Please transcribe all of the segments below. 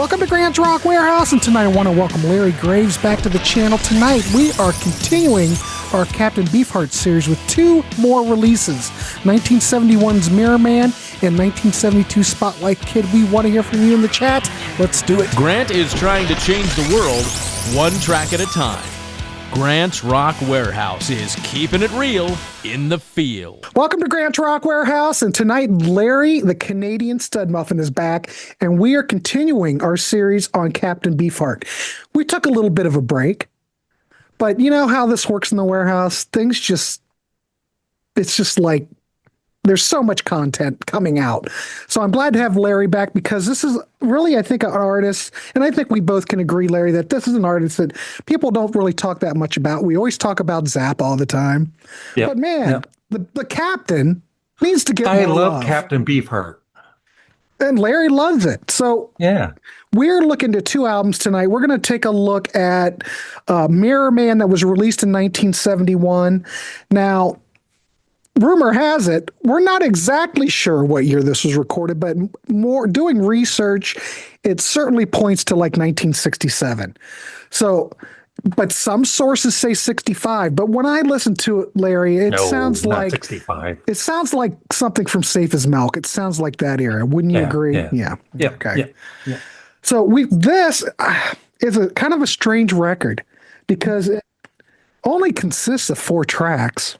Welcome to Grant's Rock Warehouse, and tonight I want to welcome Larry Graves back to the channel. Tonight we are continuing our Captain Beefheart series with two more releases, 1971's Mirror Man and 1972 Spotlight Kid. We want to hear from you in the chat. Let's do it. Grant is trying to change the world one track at a time. Grant's Rock Warehouse is keeping it real in the field. Welcome to Grant's Rock Warehouse, and tonight Larry, the Canadian Stud Muffin, is back, and we are continuing our series on Captain Beefheart. We took a little bit of a break, but you know how this works in the warehouse? It's just like there's so much content coming out. So I'm glad to have Larry back because this is really, I think, an artist, and I think we both can agree, Larry, that this is an artist that people don't really talk that much about. We always talk about Zapp all the time. Yep. But man, the Captain needs to get more love. I love Captain Beefheart. And Larry loves it. So yeah, we're looking at two albums tonight. We're going to take a look at Mirror Man that was released in 1971. Now, rumor has it, we're not exactly sure what year this was recorded, but more doing research, it certainly points to like 1967. So, but some sources say 65. But when I listen to it, Larry, it sounds like 65. It sounds like something from Safe as Milk. It sounds like that era. Wouldn't you agree? Yeah. Okay. Yeah. So this is a kind of a strange record because it only consists of 4 tracks.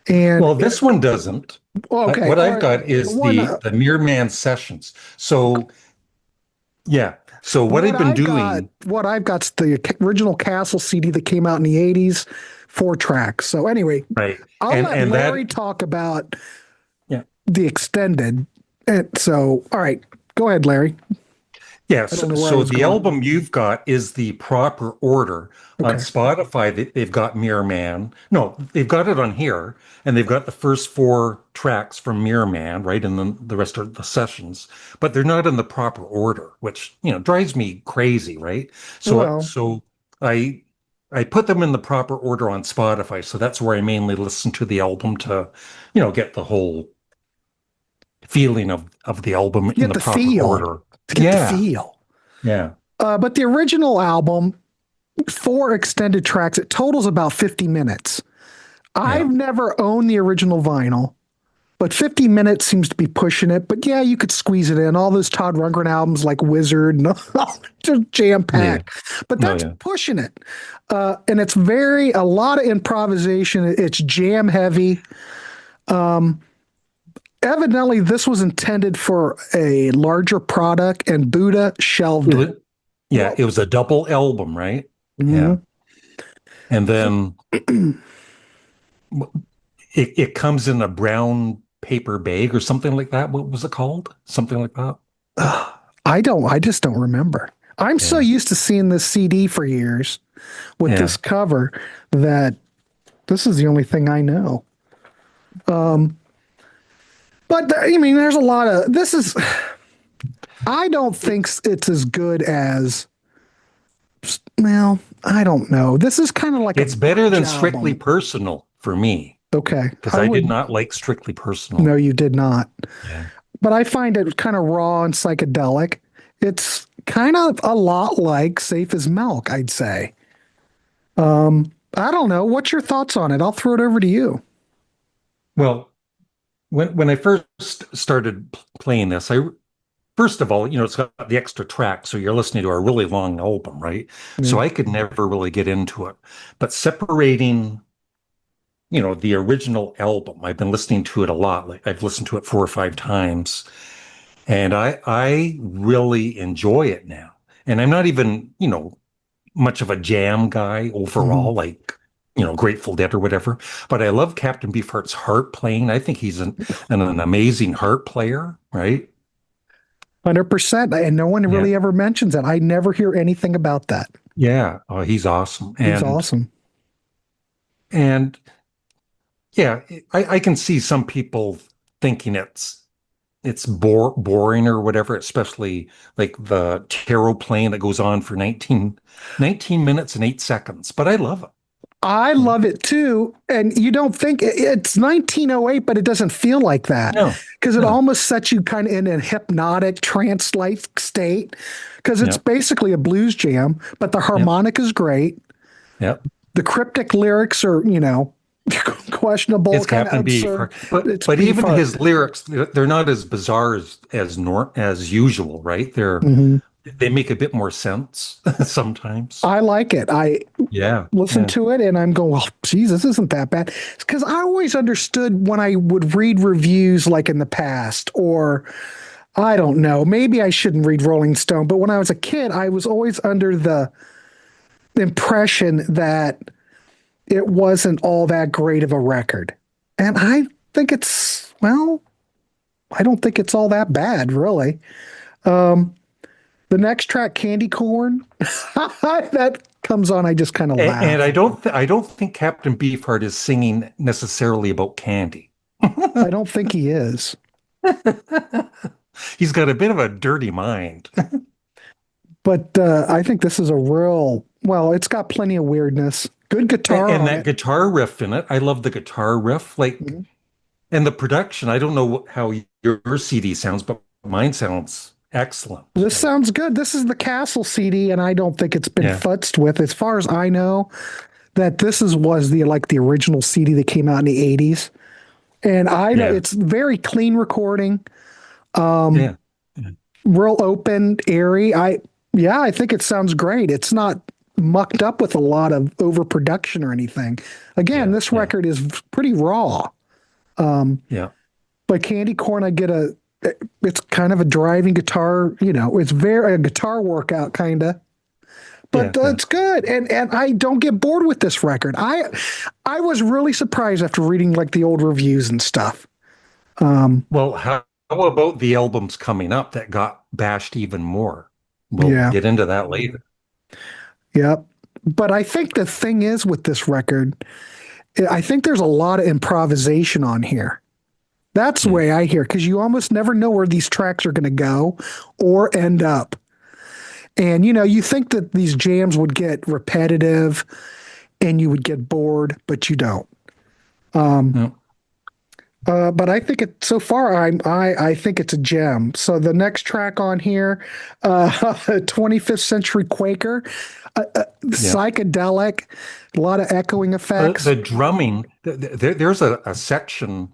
And well, this one doesn't. Okay. What I've got is the Mirror Man sessions. So, yeah. So what I've been doing. What I've got is the original Castle CD that came out in the 80s, 4 tracks. So anyway, right. I'll let Larry talk about the extended. And so, all right, go ahead, Larry. Yes. So the album you've got is the proper order. Okay. On Spotify, they've got Mirror Man. No, they've got it on here, and they've got the first 4 tracks from Mirror Man, right? And then the rest are the sessions. But they're not in the proper order, which, drives me crazy, right? So I put them in the proper order on Spotify. So that's where I mainly listen to the album to, get the whole feeling of the album in the proper order. To get the feel. Yeah. But the original album, 4 extended tracks, it totals about 50 minutes. I've never owned the original vinyl, but 50 minutes seems to be pushing it. But yeah, you could squeeze it in. All those Todd Rundgren albums like Wizard, just jam-packed. Yeah. But that's pushing it. And it's a lot of improvisation. It's jam-heavy. Evidently, this was intended for a larger product, and Buddha shelved it. Yeah, it was a double album, right? Mm-hmm. Yeah. And then it comes in a brown paper bag or something like that. What was it called? Something like that? I just don't remember. I'm so used to seeing this CD for years with this cover that this is the only thing I know. But, there's a lot of... I don't think it's as good as... Well, I don't know. This is kind of like it's better than Strictly Personal for me. Okay. Because I did not like Strictly Personal. No, you did not. Yeah. But I find it kind of raw and psychedelic. It's kind of a lot like Safe as Milk, I'd say. I don't know. What's your thoughts on it? I'll throw it over to you. Well... When I first started playing this, first of all, it's got the extra track, so you're listening to a really long album, right? Mm-hmm. So I could never really get into it. But separating, the original album, I've been listening to it a lot. Like I've listened to it 4 or 5 times, and I really enjoy it now. And I'm not even, much of a jam guy overall, like. Grateful Dead or whatever. But I love Captain Beefheart's harp playing. I think he's an amazing harp player, right? 100%. And no one really ever mentions that. I never hear anything about that. Yeah. Oh, he's awesome. He's awesome. And yeah, I can see some people thinking it's boring or whatever, especially like the tarot playing that goes on for 19 minutes and 8 seconds. But I love it. I love it too. And you don't think it's 1908, but it doesn't feel like that No, because it no. almost sets you kind of in a hypnotic trance like state because it's Yep, basically a blues jam, but the yep, harmonic is great. yep. The cryptic lyrics are, questionable, It's kind of Captain absurd. Beefheart, but It's even Beefheart. his lyrics, they're not as bizarre as usual, right? Mhm. They make a bit more sense sometimes. I like it. I Yeah, listen yeah, to it and I'm going, well, geez, this isn't that bad. Because I always understood when I would read reviews like in the past, or I don't know, maybe I shouldn't read Rolling Stone, but when I was a kid, I was always under the impression that it wasn't all that great of a record. And I think it's, well, I don't think it's all that bad, really. The next track, Candy Corn, that comes on, I just kind of and laugh. I don't think Captain Beefheart is singing necessarily about candy. I don't think he is. He's got a bit of a dirty mind. But I think this is a real, well, it's got plenty of weirdness. Good guitar And on that it. guitar riff in it, I love the guitar riff. Like, Mhm. and the production, I don't know how your CD sounds, but mine sounds excellent. This sounds good. This is the Castle CD, and I don't think it's been Yeah, futzed with. As far as I know, that this is was the like the original CD that came out in the 80s. And I know yeah, it's very clean recording, yeah, real open, airy. I think it sounds great. It's not mucked up with a lot of overproduction or anything. Again, yeah, this yeah, record is pretty raw. yeah, But Candy Corn, it's kind of a driving guitar, it's very a guitar workout kind of, yeah, but yeah. it's good. And I don't get bored with this record. I was really surprised after reading like the old reviews and stuff. Well, how about the albums coming up that got bashed even more? We'll Yeah. get into that later. Yep. But I think the thing is with this record, I think there's a lot of improvisation on here. That's the Hmm. way I hear, because you almost never know where these tracks are going to go or end up. And you think that these jams would get repetitive and you would get bored, but you don't. Yeah. But I think it so far. I think it's a gem. So the next track on here, 25th Century Quaker, Yeah. psychedelic, a lot of echoing effects. The drumming, there's a section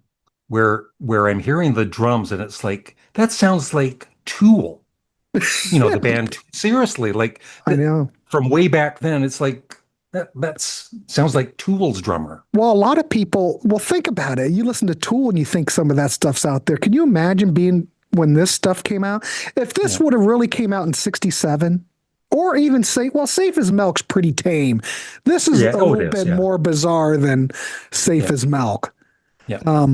where I'm hearing the drums and it's like that sounds like Tool, the band. Seriously, like I know. from way back then, it's like that's sounds like Tool's drummer. Well, a lot of people. Well, think about it. You listen to Tool and you think some of that stuff's out there. Can you imagine being when this stuff came out? If this Yeah. would have really came out in '67, or even Safe as Milk's pretty tame. This is Yeah. a Oh, it little is. bit Yeah. more bizarre than Safe Yeah. as Milk. Yeah.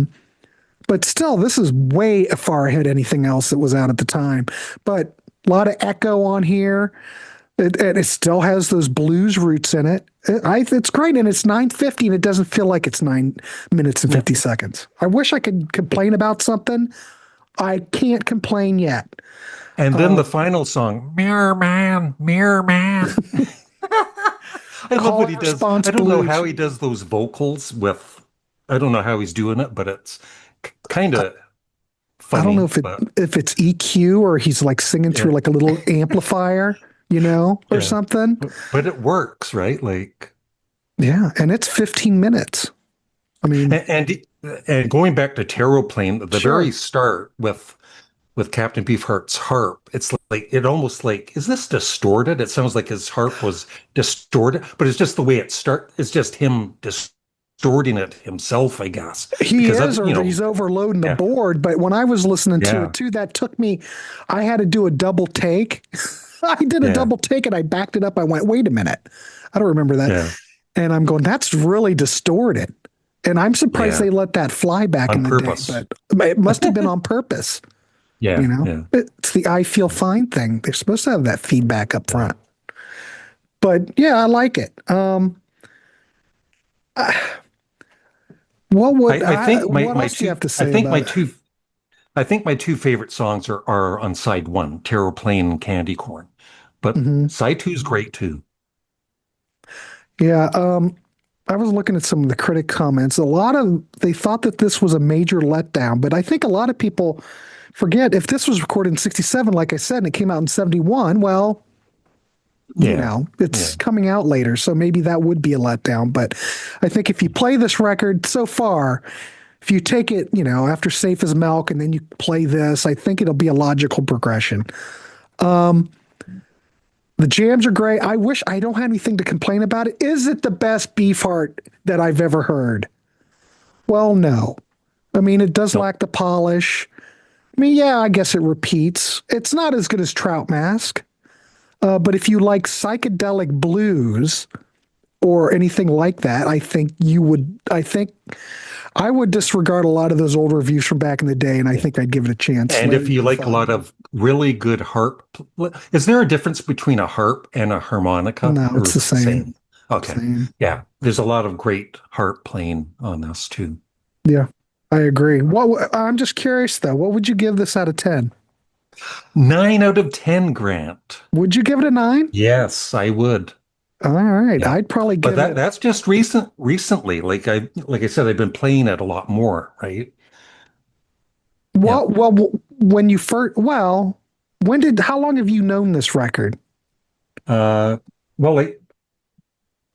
But still, this is way far ahead of anything else that was out at the time. But a lot of echo on here. And it still has those blues roots in it. It's great, and it's 9:50, and it doesn't feel like it's 9 minutes and Yeah. 50 seconds. I wish I could complain about something. I can't complain yet. And then the final song, Mirror Man, Mirror Man. I love Call what and he does. response I don't know blues. how he does those vocals with, I don't know how he's doing it, but it's kind of I don't know funny. if it But if it's EQ or he's like singing through yeah, like a little amplifier, or yeah. something. But it works, right? Like, Yeah, and it's 15 minutes. I mean, and going back to Tarot Plane, the very sure. start with Captain Beefheart's harp, it's like it almost like is this distorted? It sounds like his harp was distorted, but it's just the way it's just him distorting it himself, I guess. He Because is, of, or he's overloading the yeah, board. But when I was listening to yeah, it too, that took me, I had to do a double take. I did a yeah, double take and I backed it up. I went, wait a minute. I don't remember that. yeah, And I'm going, that's really distorted. And I'm surprised yeah, they let that fly back on in the purpose. day, but it must have been on purpose. Yeah, yeah. It's the I feel fine thing. They're supposed to have that feedback up front. But yeah, I like it. I think What my else do you two have to I say think my about it? two I think my two favorite songs are on side one, Terror Plane and Candy Corn. But Mhm. side two is great too. Yeah. I was looking at some of the critic comments. They thought that this was a major letdown, but I think a lot of people forget if this was recorded in 67, like I said, and it came out in 71, well, Yeah. it's Yeah. coming out later. So maybe that would be a letdown. But I think if you play this record so far, if you take it, after Safe as Milk and then you play this, I think it'll be a logical progression. The jams are great. I wish I don't have anything to complain about it. Is it the best Beefheart that I've ever heard? Well, no. I mean, it does No. lack the polish. I mean, yeah, I guess it repeats. It's not as good as Trout Mask. But if you like psychedelic blues or anything like that, I think you would. I think I would disregard a lot of those old reviews from back in the day, and I think I'd give it a chance. And if you like a lot of really good harp, is there a difference between a harp and a harmonica? No, Or it's is the it same. Okay. Same. Yeah. There's a lot of great harp playing on this too. Yeah, I agree. I'm just curious though. What would you give this out of 10? 9 out of 10, Grant. Would you give it a 9? Yes, I would. All right, Yeah. I'd probably But give it. that's just recently. Like I said, I've been playing it a lot more, right? Yeah. When you first, how long have you known this record? Uh, well,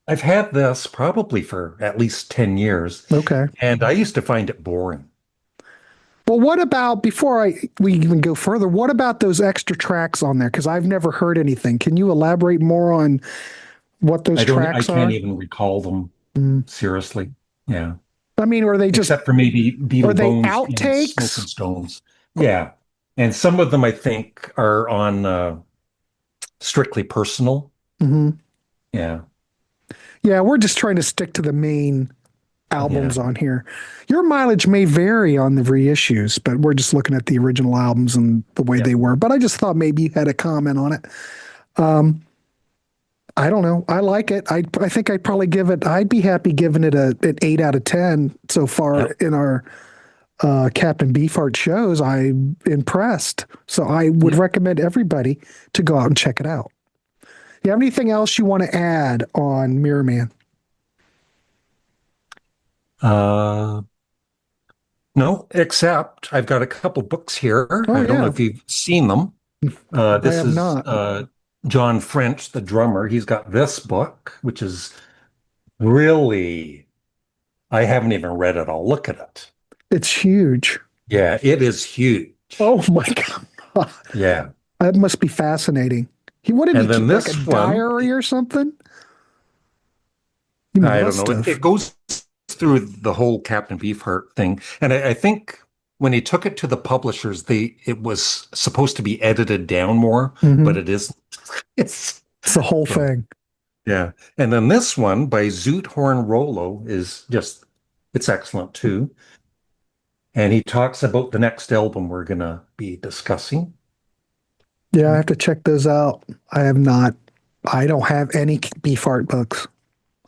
I've had this probably for at least 10 years, Okay. and I used to find it boring. Well, what about we even go further? What about those extra tracks on there? Because I've never heard anything. Can you elaborate more on what those I tracks can't are? even recall them, Mm. seriously. Yeah. I mean, are they just Except for maybe are Beetle they Bones and Smoke and outtakes? Stones. Yeah. And some of them I think are on Strictly Personal. Hmm. Yeah. Yeah, we're just trying to stick to the main albums Yeah. on here. Your mileage may vary on the reissues, but we're just looking at the original albums and the way Yeah. they were. But I just thought maybe you had a comment on it. I don't know. I like it. I think I'd be happy giving it an 8 out of 10 so far Yep. in our Captain Beefheart shows. I'm impressed. So I would recommend everybody to go out and check it out. You have anything else you want to add on Mirror Man? Uh, no, except I've got a couple books here. Oh, I don't know yeah. if you've seen them. This have is not. John French, the drummer. He's got this book, which is really, I haven't even read it all. Look at it. It's huge. Yeah, it is huge. Oh my God. Yeah. That must be fascinating. What did And he then keep, like this a one, diary or something? He I don't must know. have. It goes through the whole Captain Beefheart thing. And I think when he took it to the publishers, it was supposed to be edited down more, Mhm. but it isn't. It's It's the whole So- thing. Yeah. And then this one by Zoot Horn Rollo is it's excellent too. And he talks about the next album we're going to be discussing. Yeah, I have to check those out. I have not. I don't have any Beefheart books.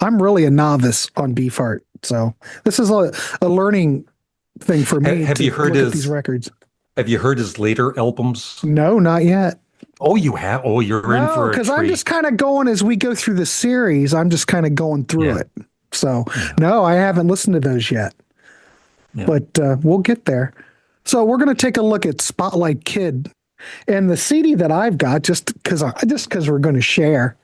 I'm really a novice on Beefheart, so this is a learning thing for me. Have to you heard look at his- these records? Have you heard his later albums? No, not yet. Oh, you have? Oh, you're in No, for a because I'm treat. just kind of going as we go through the series. I'm just kind of going through Yeah. it. So no, I haven't listened to those yet. Yeah. But we'll get there. So we're going to take a look at Spotlight Kid, and the CD that I've got, just because we're going to share.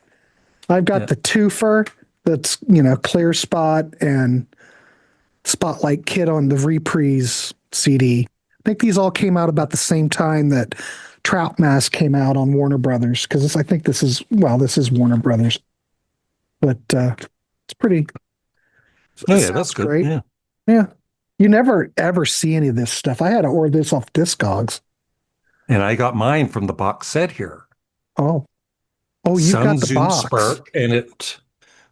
I've got Yeah. the twofer that's Clear Spot and Spotlight Kid on the Reprise CD. I think these all came out about the same time that Trout Mask came out on Warner Brothers, because I think this is Warner Brothers, but it's pretty. Oh, it yeah, that's sounds good. great. Yeah. Yeah. You never ever see any of this stuff. I had to order this off Discogs. And I got mine from the box set here. Oh, you got the Zoom box. Spark, and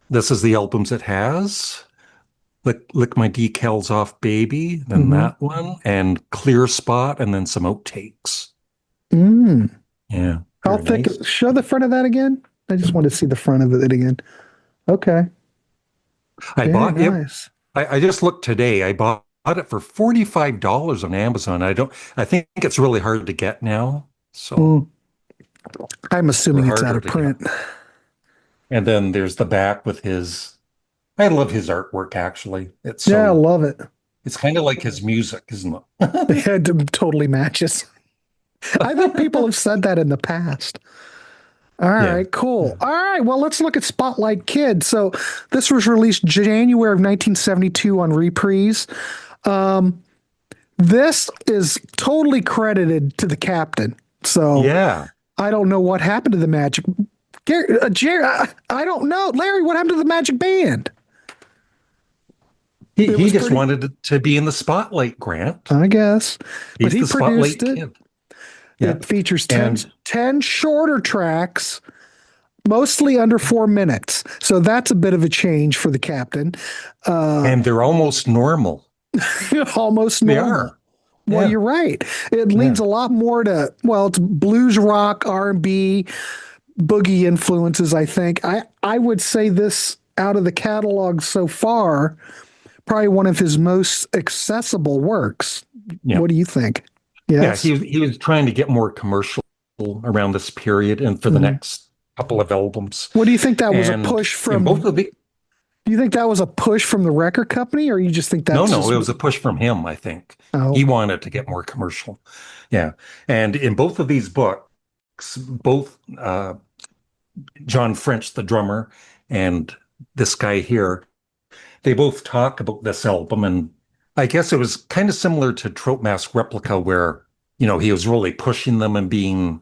this is the albums it has. Lick My Decals Off Baby, then Mhm. that one, and Clear Spot, and then some outtakes. Mm. Yeah. How very thick? nice. Show the front of that again. I just want to see the front of it again. Okay. I Very bought it. nice. I just looked today. I bought it for $45 on Amazon. I think it's really hard to get now. So, Mm. I'm assuming Or it's out harder of to print. and then there's the back with his I love his artwork, actually. It's Yeah, I so, love it. it's kind of like his music, isn't it? It totally matches. I think people have said that in the past. All Yeah. right, cool. All right, well, let's look at Spotlight Kid. So this was released January of 1972 on Reprise. This is totally credited to the captain. So Yeah. I don't know what happened to the Magic. Jerry, I don't know. Larry, what happened to the Magic Band? It He was just pretty, wanted to be in the spotlight, Grant. I guess, but He's he the produced spotlight it. kid. Yeah. It features And ten shorter tracks, mostly under 4 minutes. So that's a bit of a change for the captain. and they're almost normal. Almost They normal. are. Well, Yeah. you're right. It Yeah. leans a lot more to, well, it's blues rock, R&B, boogie influences, I think. I would say this out of the catalog so far, probably one of his most accessible works. Yeah. What do you think? Yeah. Yes. He was trying to get more commercial around this period and for the Mhm. next couple of albums. What do you think that was a And push in from? both of the Do you think that was a push from the record company, or you just think no, that's no, just? it was a push from him, I think. Oh, He wanted to get more commercial. Yeah. And in both of these books, both John French, the drummer, and this guy here, they both talk about this album. And I guess it was kind of similar to Trope Mask Replica, where, he was really pushing them and being,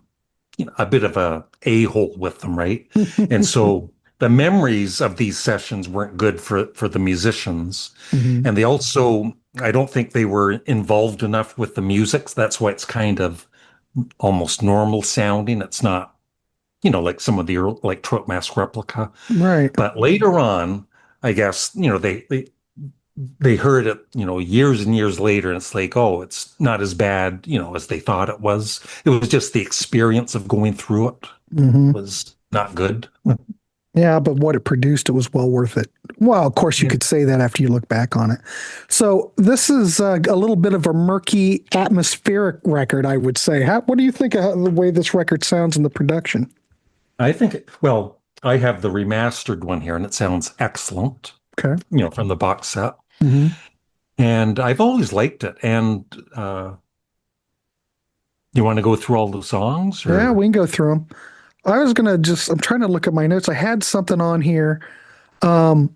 a bit of a a-hole with them, right? And so the memories of these sessions weren't good for the musicians. mhm. And they also, I don't think they were involved enough with the music. So that's why it's kind of almost normal sounding. It's not, like some of the like Trope Mask Replica. Right. But later on, I guess, they heard it, years and years later, and it's like, oh, it's not as bad, as they thought it was. It was just the experience of going through it Hmm. was not good. Yeah, but what it produced, it was well worth it. Well, of course, you Yeah. could say that after you look back on it. So this is a little bit of a murky, atmospheric record, I would say. What do you think of the way this record sounds in the production? I think, well, I have the remastered one here, and it sounds excellent, Okay. from the box set. Hmm. And I've always liked it. And you want to go through all the songs, Yeah, or we can go through them. I'm trying to look at my notes. I had something on here. Um,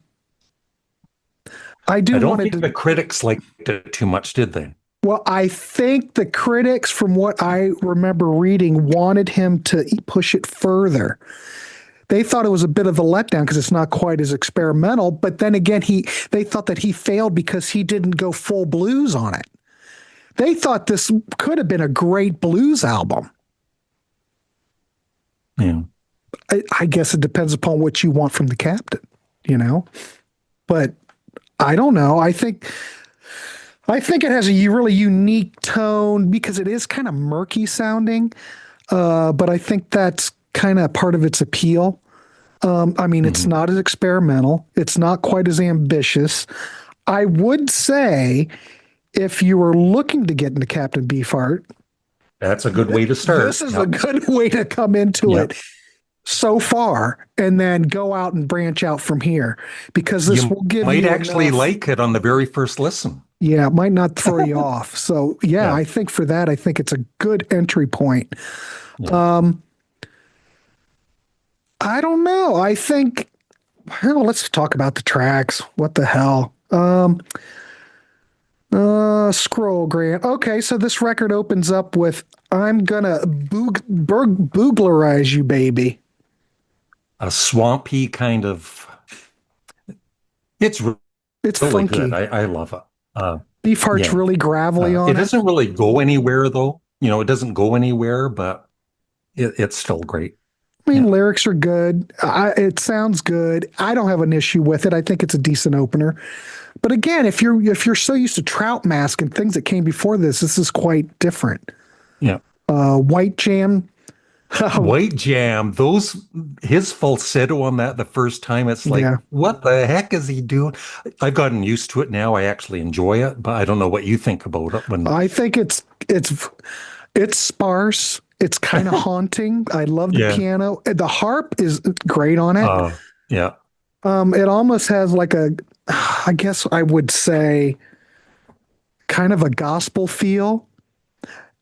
I I do don't wanted think to. the critics liked it too much, did they? Well, I think the critics, from what I remember reading, wanted him to push it further. They thought it was a bit of a letdown because it's not quite as experimental. But then again, they thought that he failed because he didn't go full blues on it. They thought this could have been a great blues album. Yeah. I guess it depends upon what you want from the captain, you know. But I don't know. I think it has a really unique tone because it is kind of murky sounding. But I think that's kind of part of its appeal. I mean, it's Mhm. not as experimental. It's not quite as ambitious. I would say if you were looking to get into Captain Beefheart, That's a good way to start. this is a good way to come into Yep. it so far and then go out and branch out from here because this You will give might you actually enough. like it on the very first listen. Yeah, it might not throw you off. So, yeah, Yeah. I think for that, I think it's a good entry point. Yeah. I don't know. I think, well, let's talk about the tracks. What the hell? Scroll, Grant. Okay, so this record opens up with "I'm gonna booglerize you, baby." A swampy kind of, it's It's really good. funky. I love it. Beefheart's Yeah. really gravelly It on it. doesn't really go anywhere though. It doesn't go anywhere, but it's still great. I mean, Yeah. lyrics are good. It sounds good. I don't have an issue with it. I think it's a decent opener. But again, if you're so used to Trout Mask and things that came before this is quite different. Yeah. White Jam. White Jam, his falsetto on that the first time, it's like, Yeah. what the heck is he doing? I've gotten used to it now. I actually enjoy it, but I don't know what you think about it when I think it's sparse. It's kind of haunting. I love the Yeah. piano. The harp is great on it. yeah. It almost has like a, I guess I would say, kind of a gospel feel.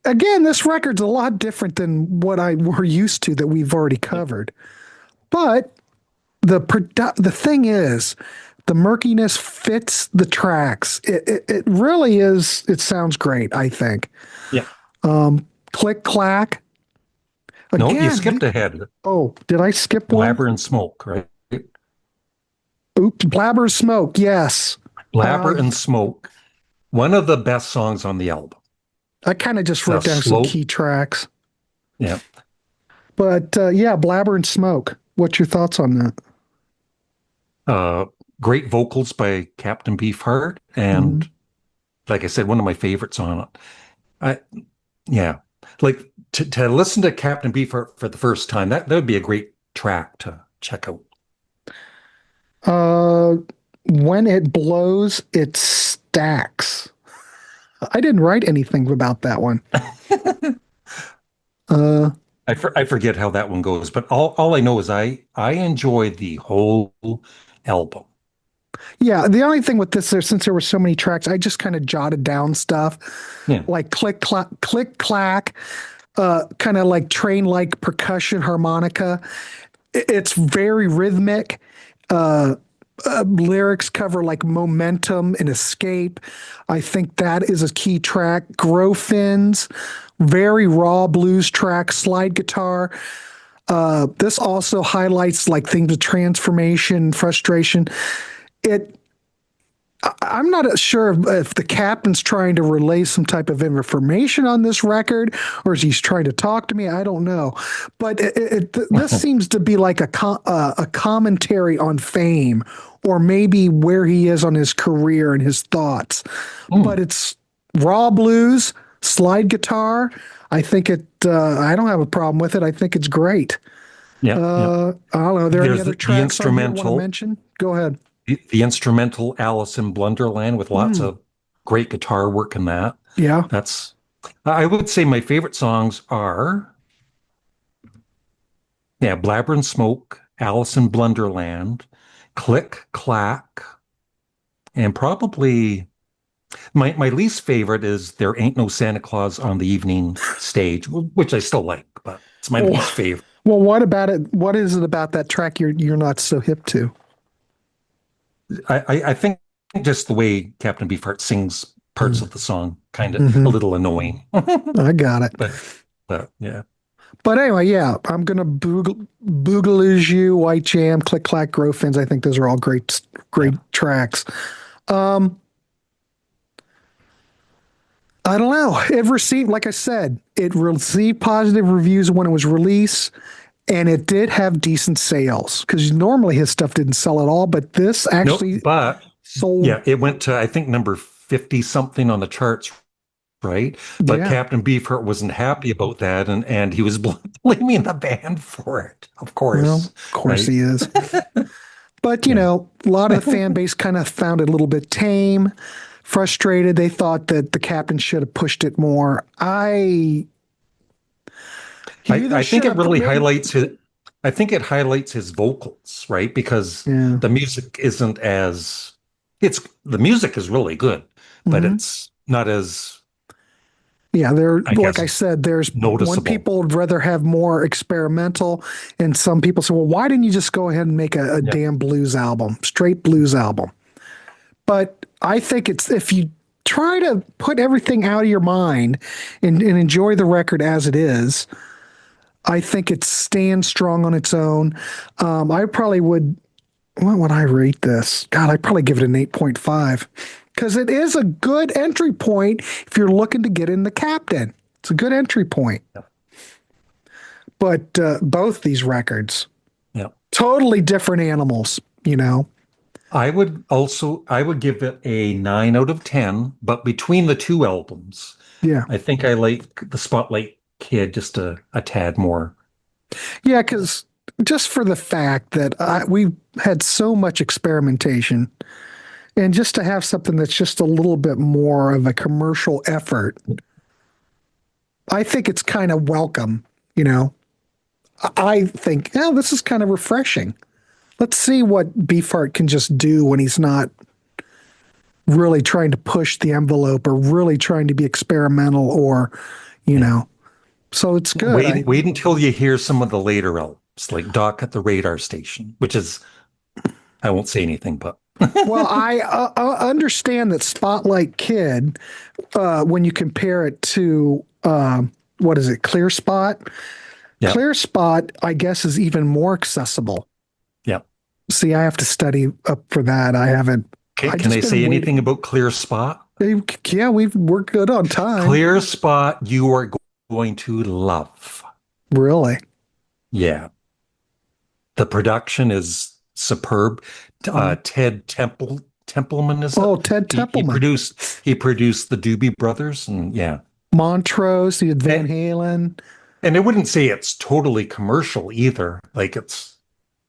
Again, this record's a lot different than what we're used to that we've already covered. But the thing is, the murkiness fits the tracks. It really is. It sounds great, I think. Yeah. Click clack. No, you Again, skipped ahead. oh, did I skip one? Blabber and Smoke, right? Oops, Blabber Smoke. Yes. Blabber Uh, and Smoke. One of the best songs on the album. I kind of just It's a wrote down some slow, key tracks. yeah. But yeah, Blabber and Smoke. What's your thoughts on that? Uh, Great vocals by Captain Beefheart, Mhm. and like I said, one of my favorites on it. I Yeah, like to listen to Captain Beefheart for the first time, that would be a great track to check out. Uh, when it blows, it stacks. I didn't write anything about that one. Uh, I forget how that one goes, but all I know is I enjoyed the whole album. yeah, the only thing with this, since there were so many tracks, I just kind of jotted down stuff Yeah, like click, clack, kind of like train like percussion harmonica. It's very rhythmic. Lyrics cover like momentum and escape. I think that is a key track. Grow fins, very raw blues track, slide guitar. This also highlights like things of transformation, frustration. It I'm not sure if the captain's trying to relay some type of information on this record, or is he trying to talk to me? I don't know, but this seems to be like a commentary on fame, or maybe where he is on his career and his thoughts. But Mm, it's raw blues, slide guitar. I think it. I don't have a problem with it. I think it's great. yeah, yeah. I don't know. Are there any There's other the tracks on here you want to instrumental, mention? Go ahead. the instrumental Alice in Blunderland with lots Mm, of great guitar work in that. yeah. That's I would say my favorite songs are, yeah, Blabber and Smoke, Alice in Blunderland, Click Clack, and probably my least favorite is There Ain't No Santa Claus on the Evening Stage, which I still like, but it's my least favorite. Well, what about it? What is it about that track you're not so hip to? I think just the way Captain Beefheart sings parts of the song kind of a Mm-hmm. little annoying. I got it. but yeah. But anyway, yeah, I'm gonna Boogaloo You, White Jam, Click Clack, Grow Fins. I think those are all great Yeah. tracks. Um, I don't know. It received, like I said, it received positive reviews when it was released, and it did have decent sales because normally his stuff didn't sell at all, but this Nope. actually But sold. yeah, it went to I think number 50 something on the charts, right? But Yeah, Captain Beefheart wasn't happy about that, and he was blaming the band for it, of well, course, of course right? he is. But, Yeah. a lot of the fan base kind of found it a little bit tame, frustrated. They thought that the captain should have pushed it more. He either I think should it have really maybe, highlights his I think it highlights his vocals, right? Because yeah. the music isn't as it's the music is really good, but Hmm. it's not as, Yeah, I like I guess, said, there's one noticeable. people would rather have more experimental, and some people say, well, why didn't you just go ahead and make a Yeah. damn blues album, straight blues album? But I think it's if you try to put everything out of your mind and enjoy the record as it is, I think it stands strong on its own. I probably would, what would I rate this? God, I'd probably give it an 8.5 because it is a good entry point if you're looking to get in the captain. It's a good entry point. Yeah. But both these records, Yeah. totally different animals. I would give it a 9 out of 10, but between the two albums, Yeah. I think I like the Spotlight Kid just a tad more. Yeah, because just for the fact that we had so much experimentation, and just to have something that's just a little bit more of a commercial effort, I think it's kind of welcome. I think, this is kind of refreshing. Let's see what Beefheart can just do when he's not really trying to push the envelope or really trying to be experimental or, you know. So it's good. Wait until you hear some of the later albums, like Doc at the Radar Station, which is, I won't say anything, but. Well, I understand that Spotlight Kid, when you compare it to, what is it, Clear Spot? Yeah. Clear Spot, I guess, is even more accessible. Yeah. See, I have to study up for that. I haven't. Can I say anything about Clear Spot? Yeah, we're good on time. Clear Spot, you are going to love. Really? Yeah. The production is superb. Ted Templeman is. Oh, Ted Templeman. He produced the Doobie Brothers, and yeah. Montrose, the Van Halen. And I wouldn't say it's totally commercial either. Like it's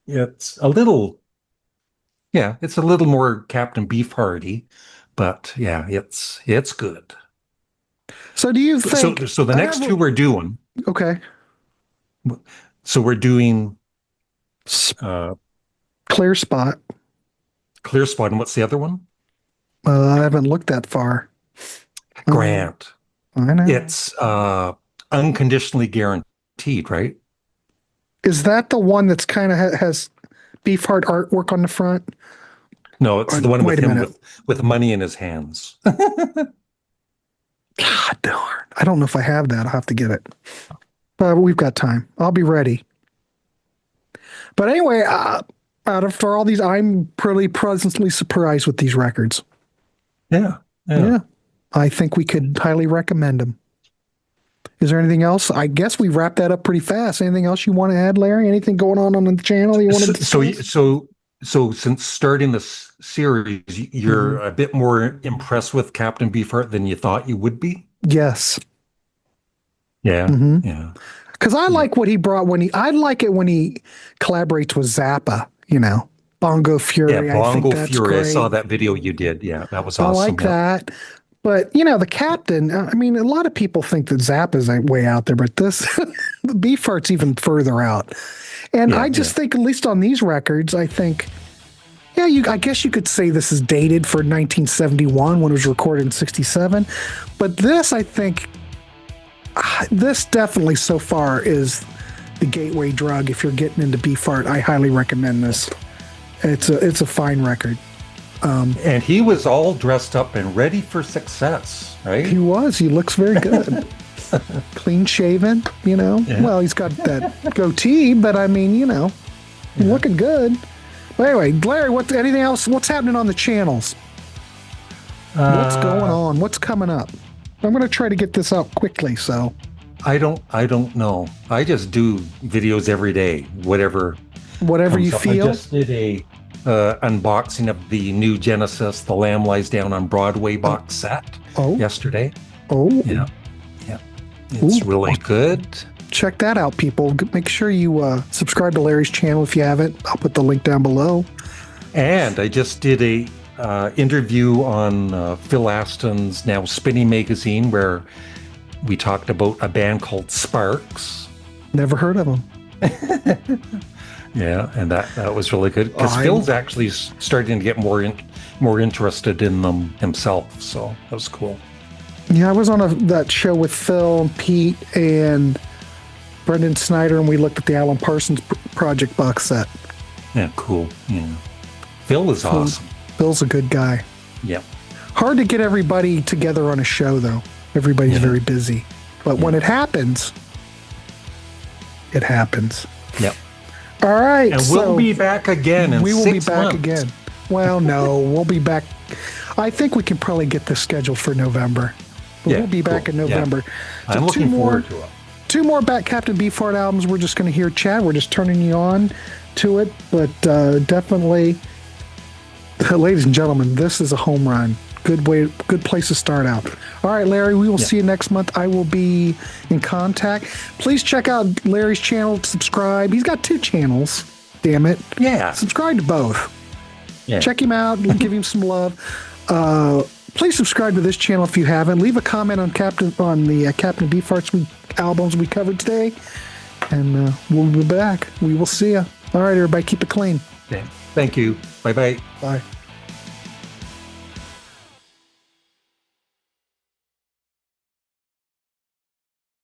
a little, yeah, it's a little more Captain Beefhearty, but yeah, it's good. So do you think? So the next two we're doing. Okay. So we're doing Clear Spot. Clear Spot, and what's the other one? I haven't looked that far. Grant. I know. It's unconditionally guaranteed, right? Is that the one that's kind of has Beefheart artwork on the front? No, it's the one with him with money in his hands. God darn. I don't know if I have that. I'll have to get it. But we've got time. I'll be ready. But anyway, for all these, I'm pretty pleasantly surprised with these records. Yeah. I think we could highly recommend them. Is there anything else? I guess we wrapped that up pretty fast. Anything else you want to add, Larry? Anything going on the channel you want to discuss? So since starting this series, you're a bit more impressed with Captain Beefheart than you thought you would be? Yes. Yeah. Yeah. Because I like what he brought I like it when he collaborates with Zappa, Bongo Fury. Yeah, Bongo I think Fury. great. I saw that video you did. Yeah, that was awesome. I like that. But, the Captain, I mean, a lot of people think that Zappa's way out there, but this, Beefheart's even further out. And I just think, at least on these records, I think, I guess you could say this is dated for 1971 when it was recorded in 67. But this, I think, this definitely so far is the gateway drug. If you're getting into Beefheart, I highly recommend this. It's a fine record. And he was all dressed up and ready for success, right? He was. He looks very good. Clean shaven, Yeah. Well, he's got that goatee, but I mean, looking good. But anyway, Larry, anything else? What's happening on the channels? What's going on? What's coming up? I'm going to try to get this out quickly, so. I don't know. I just do videos every day, whatever you feel. I just did a unboxing of the new Genesis, The Lamb Lies Down on Broadway box set yesterday. Oh. Yeah. It's really good. Check that out, people. Make sure you subscribe to Larry's channel if you haven't. I'll put the link down below. And I just did a interview on Phil Aston's now Spinning magazine where we talked about a band called Sparks. Never heard of them. Yeah, and that was really good because Phil's actually starting to get more interested in them himself, so that was cool. Yeah, I was on that show with Phil and Pete and Brendan Snyder, and we looked at the Alan Parsons Project box set. Yeah, cool. Yeah, Phil is awesome. Phil's a good guy. Yeah. Hard to get everybody together on a show, though. Everybody's very busy, but when it happens, it happens. Yep. All right. And we'll be back again in 6 months. We will be back again. Well, no, we'll be back. I think we can probably get this scheduled for November. We'll be back in November. Yeah. So I'm looking forward to it. 2 more Captain Beefheart albums. We're just going to hear Chad. We're just turning you on to it. But definitely, ladies and gentlemen, this is a home run. Good place to start out. All right, Larry, we will see you next month. I will be in contact. Please check out Larry's channel, subscribe. He's got 2 channels, damn it. Yeah. Subscribe to both. Yeah. Check him out, give him some love. Please subscribe to this channel if you haven't. Leave a comment on the Captain Beefheart's albums we covered today. And we'll be back. We will see you. All right, everybody, keep it clean. Okay. Thank you. Bye bye. Bye.